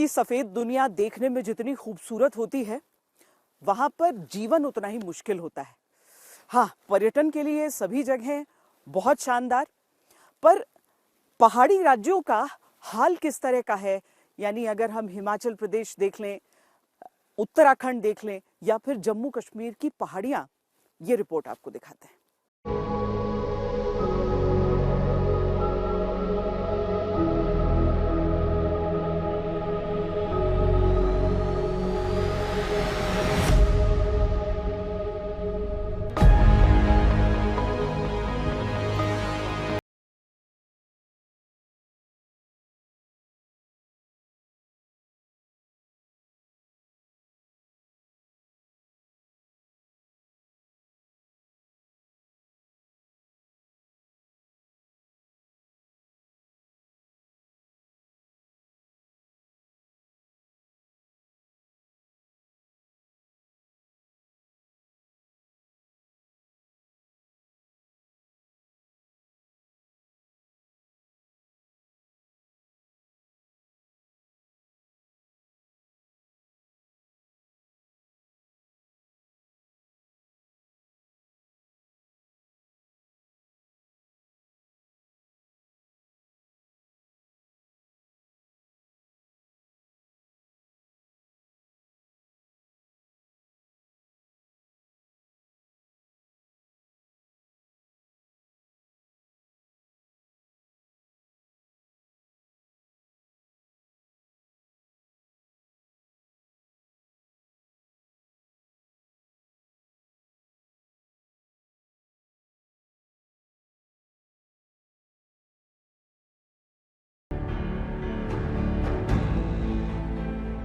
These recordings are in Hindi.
की सफेद दुनिया देखने में जितनी खूबसूरत होती है, वहां पर जीवन उतना ही मुश्किल होता है। हाँ, पर्यटन के लिए सभी जगहें बहुत शानदार, पर पहाड़ी राज्यों का हाल किस तरह का है? यानी अगर हम हिमाचल प्रदेश देख लें, उत्तराखंड देख लें या फिर जम्मू कश्मीर की पहाड़ियां, ये रिपोर्ट आपको दिखाते हैं।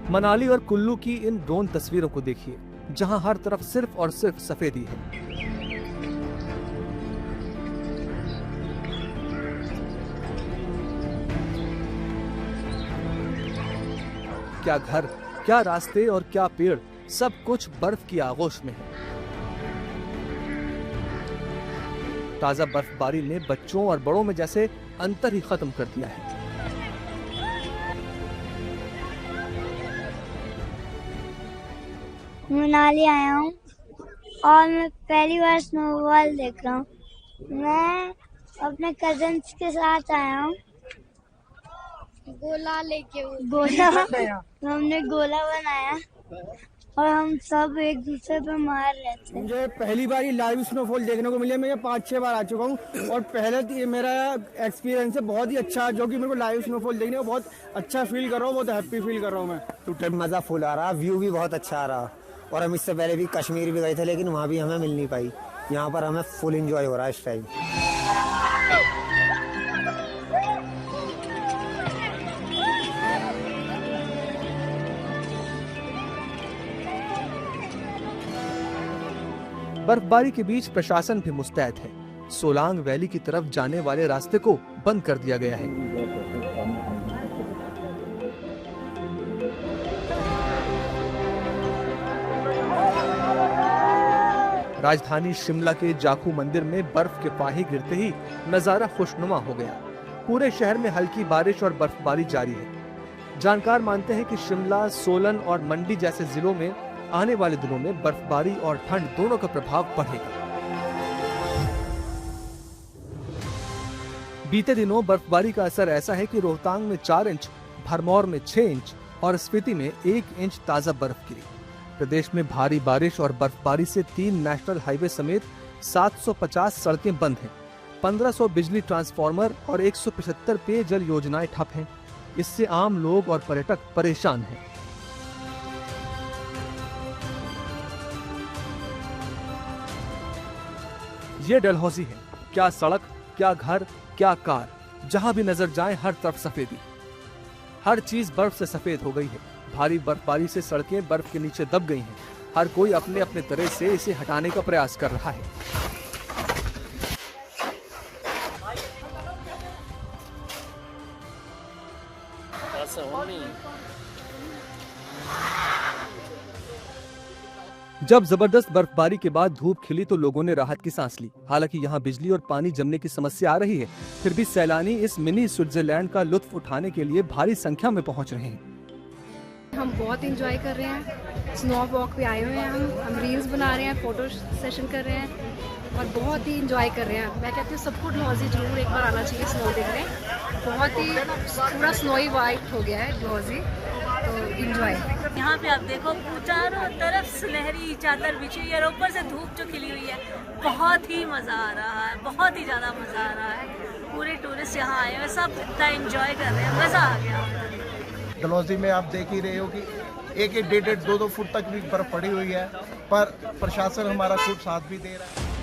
मनाली और कुल्लू की इन ड्रोन तस्वीरों को देखिए, जहां हर तरफ सिर्फ और सिर्फ सफेदी है। क्या घर, क्या रास्ते और क्या पेड़, सब कुछ बर्फ की आगोश में है। ताजा बर्फबारी ने बच्चों और बड़ों में जैसे अंतर ही खत्म कर दिया है। मनाली आया हूँ और मैं पहली बार स्नोफॉल देख रहा हूँ। मैं अपने कजन्स के साथ आया हूँ। गोला लेके हमने गोला बनाया और हम सब एक दूसरे पे मार रहे थे। मुझे पहली बार ही लाइव स्नोफॉल देखने को मिले। मैं 5-6 बार आ चुका हूँ और पहले ये मेरा एक्सपीरियंस है बहुत ही अच्छा, जो कि मेरे को लाइव स्नोफॉल देखने को बहुत अच्छा फील कर रहा हूँ, बहुत हैप्पी फील कर रहा हूँ मैं। टू टाइम मज़ा फुल आ रहा, व्यू भी बहुत अच्छा आ रहा। और हम इससे पहले भी कश्मीर भी गए थे, लेकिन वहाँ भी हमें मिल नहीं पाई। यहाँ पर हमें फुल एंजॉय हो रहा है इस टाइम। बर्फबारी के बीच प्रशासन भी मुस्तैद है। सोलांग वैली की तरफ जाने वाले रास्ते को बंद कर दिया गया है। राजधानी शिमला के जाखू मंदिर में बर्फ के फाहे गिरते ही नजारा खुशनुमा हो गया। पूरे शहर में हल्की बारिश और बर्फबारी जारी है। जानकार मानते हैं कि शिमला, सोलन और मंडी जैसे जिलों में आने वाले दिनों में बर्फबारी और ठंड दोनों का प्रभाव बढ़ेगा। बीते दिनों बर्फबारी का असर ऐसा है कि रोहतांग में 4 इंच, भरमौर में 6 इंच और स्पीति में 1 इंच ताजा बर्फ गिरी। प्रदेश में भारी बारिश और बर्फबारी से 3 नेशनल हाईवे समेत 750 सड़कें बंद हैं। 1500 बिजली ट्रांसफार्मर और 175 पेयजल योजनाएं ठप हैं। इससे आम लोग और पर्यटक परेशान हैं। ये डलहौजी है। क्या सड़क, क्या घर, क्या कार, जहां भी नजर जाए हर तरफ सफेदी। हर चीज बर्फ से सफेद हो गई है। भारी बर्फबारी से सड़कें बर्फ के नीचे दब गई हैं। हर कोई अपने अपने तरह से इसे हटाने का प्रयास कर रहा है। जब जबरदस्त बर्फबारी के बाद धूप खिली तो लोगों ने राहत की सांस ली। हालांकि यहाँ बिजली और पानी जमने की समस्या आ रही है, फिर भी सैलानी इस मिनी स्विट्जरलैंड का लुत्फ उठाने के लिए भारी संख्या में पहुंच रहे हैं। हम बहुत इंजॉय कर रहे हैं, स्नो वॉक पे आए हुए हैं, हम रील्स बना रहे हैं, फोटो सेशन कर रहे हैं और बहुत ही इंजॉय कर रहे हैं। मैं कहती हूँ सबको डलहौजी जरूर एक बार आना चाहिए स्नो देखने। बहुत ही पूरा स्नोई वाइट हो गया है डलहौजी, तो इंजॉय। यहाँ पे आप देखो चारों तरफ सुनहरी चादर बिछी हुई है और ऊपर से धूप जो खिली हुई है, बहुत ही मज़ा आ रहा है, बहुत ही ज़्यादा मज़ा आ रहा है। पूरे टूरिस्ट यहाँ आए हुए सब इतना इंजॉय कर रहे हैं, मज़ा आ गया। डलहौजी में आप देख ही रहे हो कि 1-1, 1.5, 2-2 फुट तक भी बर्फ पड़ी हुई है, पर प्रशासन हमारा खूब साथ भी दे रहा है।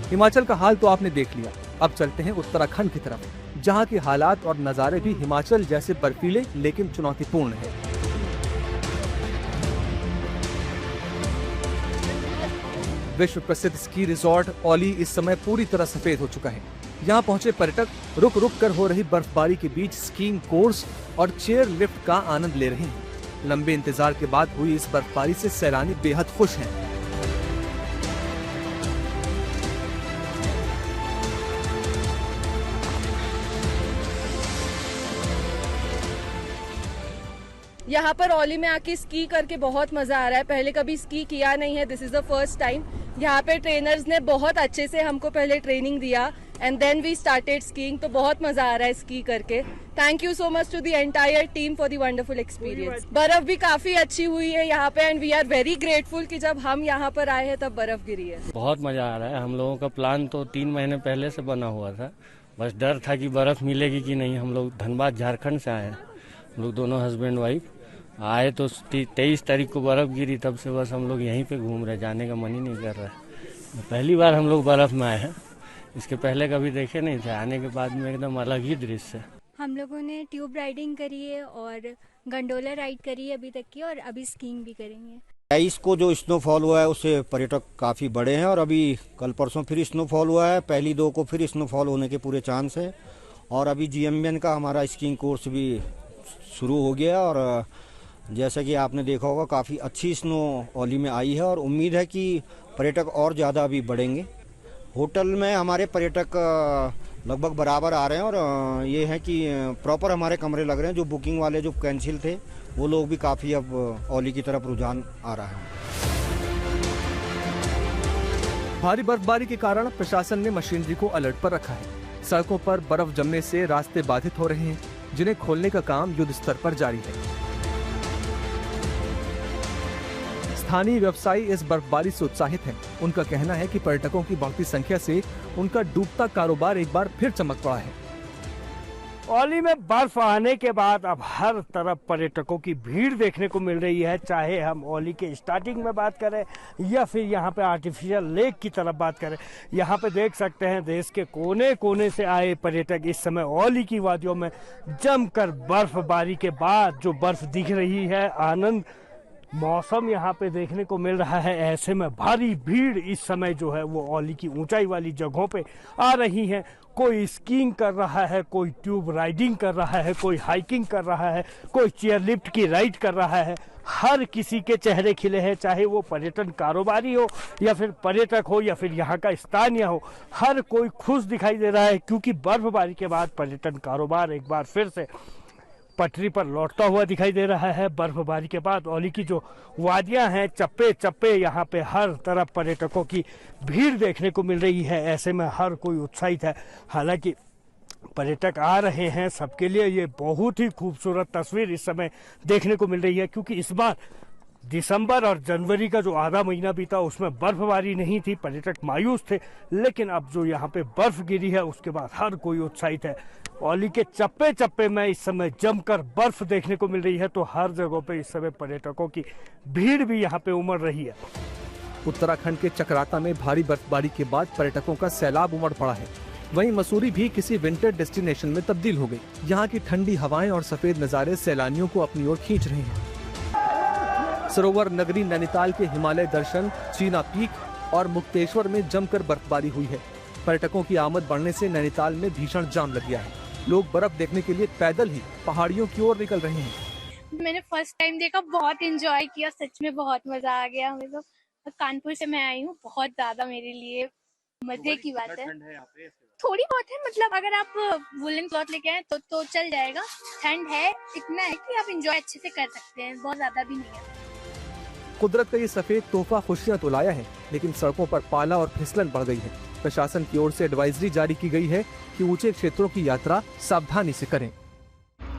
हिमाचल का हाल तो आपने देख लिया, अब चलते हैं उत्तराखंड की तरफ, जहां के हालात और नज़ारे भी हिमाचल जैसे बर्फीले लेकिन चुनौतीपूर्ण हैं। विश्व प्रसिद्ध स्की रिजॉर्ट औली इस समय पूरी तरह सफेद हो चुका है। यहाँ पहुंचे पर्यटक रुक रुक कर हो रही बर्फबारी के बीच स्कीइंग कोर्स और चेयर लिफ्ट का आनंद ले रहे हैं। लंबे इंतजार के बाद हुई इस बर्फबारी से सैलानी बेहद खुश हैं। यहाँ पर औली में आके स्की करके बहुत मजा आ रहा है। पहले कभी स्की किया नहीं है, this is the first time. यहाँ पे ट्रेनर्स ने बहुत अच्छे से हमको पहले ट्रेनिंग दिया and then we started skiing, तो बहुत मजा आ रहा है स्की करके। Thank you so much to the entire team for the wonderful experience. बर्फ भी काफी अच्छी हुई है यहाँ पे and we are very grateful कि जब हम यहाँ पर आए हैं तब बर्फ गिरी है। बहुत मजा आ रहा है। हम लोगों का प्लान तो 3 महीने पहले से बना हुआ था, बस डर था कि बर्फ मिलेगी कि नहीं। हम लोग धनबाद झारखंड से आए हैं, हम लोग दोनों हस्बैंड वाइफ आए तो 23 तारीख को बर्फ गिरी, तब से बस हम लोग यहीं पे घूम रहे, जाने का मन ही नहीं कर रहा है। पहली बार हम लोग बर्फ में आए हैं, इसके पहले कभी देखे नहीं थे। आने के बाद में एकदम अलग ही दृश्य है। हम लोगों ने ट्यूब राइडिंग करी है और गंडोला राइड करी है अभी तक की, और अभी स्कीइंग भी करेंगे। 23 को जो स्नोफॉल हुआ है उससे पर्यटक काफ़ी बढ़े हैं और अभी कल परसों फिर स्नोफॉल हुआ है। पहली 2 को फिर स्नोफॉल होने के पूरे चांस है और अभी GMBN का हमारा स्कीइंग कोर्स भी शुरू हो गया और जैसा कि आपने देखा होगा काफ़ी अच्छी स्नो औली में आई है और उम्मीद है कि पर्यटक और ज़्यादा अभी बढ़ेंगे। होटल में हमारे पर्यटक लगभग बराबर आ रहे हैं और ये है कि प्रॉपर हमारे कमरे लग रहे हैं। जो बुकिंग वाले जो कैंसिल थे वो लोग भी काफ़ी अब औली की तरफ रुझान आ रहा है। भारी बर्फबारी के कारण प्रशासन ने मशीनरी को अलर्ट पर रखा है। सड़कों पर बर्फ जमने से रास्ते बाधित हो रहे हैं, जिन्हें खोलने का काम युद्ध स्तर पर जारी है। स्थानीय व्यवसायी इस बर्फबारी से उत्साहित हैं। उनका कहना है कि पर्यटकों की बढ़ती संख्या से उनका डूबता कारोबार एक बार फिर चमक पड़ा है। औली में बर्फ आने के बाद अब हर तरफ पर्यटकों की भीड़ देखने को मिल रही है, चाहे हम औली के स्टार्टिंग में बात करें या फिर यहाँ पे आर्टिफिशियल लेक की तरफ बात करें। यहाँ पे देख सकते हैं देश के कोने कोने से आए पर्यटक इस समय औली की वादियों में जमकर बर्फबारी के बाद जो बर्फ दिख रही है, आनंद मौसम यहाँ पे देखने को मिल रहा है। ऐसे में भारी भीड़ इस समय जो है वो औली की ऊंचाई वाली जगहों पे आ रही है। कोई स्कीइंग कर रहा है, कोई ट्यूब राइडिंग कर रहा है, कोई हाइकिंग कर रहा है, कोई चेयर लिफ्ट की राइड कर रहा है। हर किसी के चेहरे खिले हैं, चाहे वो पर्यटन कारोबारी हो या फिर पर्यटक हो या फिर यहाँ का स्थानीय हो। हर कोई खुश दिखाई दे रहा है क्योंकि बर्फबारी के बाद पर्यटन कारोबार एक बार फिर से पटरी पर लौटता हुआ दिखाई दे रहा है। बर्फबारी के बाद औली की जो वादियां हैं, चप्पे चप्पे यहाँ पे हर तरफ पर्यटकों की भीड़ देखने को मिल रही है। ऐसे में हर कोई उत्साहित है। हालांकि पर्यटक आ रहे हैं, सबके लिए ये बहुत ही खूबसूरत तस्वीर इस समय देखने को मिल रही है क्योंकि इस बार दिसंबर और जनवरी का जो आधा महीना बीता उसमें बर्फबारी नहीं थी, पर्यटक मायूस थे। लेकिन अब जो यहाँ पे बर्फ गिरी है उसके बाद हर कोई उत्साहित है। औली के चप्पे चप्पे में इस समय जमकर बर्फ देखने को मिल रही है, तो हर जगह पे इस समय पर्यटकों की भीड़ भी यहाँ पे उमड़ रही है। उत्तराखंड के चकराता में भारी बर्फबारी के बाद पर्यटकों का सैलाब उमड़ पड़ा है। वहीं मसूरी भी किसी विंटर डेस्टिनेशन में तब्दील हो गई। यहाँ की ठंडी हवाएं और सफेद नज़ारे सैलानियों को अपनी ओर खींच रहे हैं। सरोवर नगरी नैनीताल के हिमालय दर्शन, चीना पीक और मुक्तेश्वर में जमकर बर्फबारी हुई है। पर्यटकों की आमद बढ़ने से नैनीताल में भीषण जाम लग गया है। लोग बर्फ देखने के लिए पैदल ही पहाड़ियों की ओर निकल रहे हैं। मैंने फर्स्ट टाइम देखा, बहुत एंजॉय किया, सच में बहुत मजा आ गया हमें तो। कानपुर से मैं आई हूँ, बहुत ज्यादा मेरे लिए मजे की बात है। थोड़ी बहुत है, मतलब अगर आप वुलन क्लॉथ लेके आए तो चल जाएगा। ठंड है, इतना है कि आप एंजॉय अच्छे से कर सकते हैं, बहुत ज्यादा भी नहीं है। कुदरत का ये सफेद तोहफा खुशियां तो लाया है, लेकिन सड़कों पर पाला और फिसलन बढ़ गई है। प्रशासन की ओर से एडवाइजरी जारी की गई है कि ऊंचे क्षेत्रों की यात्रा सावधानी से करें।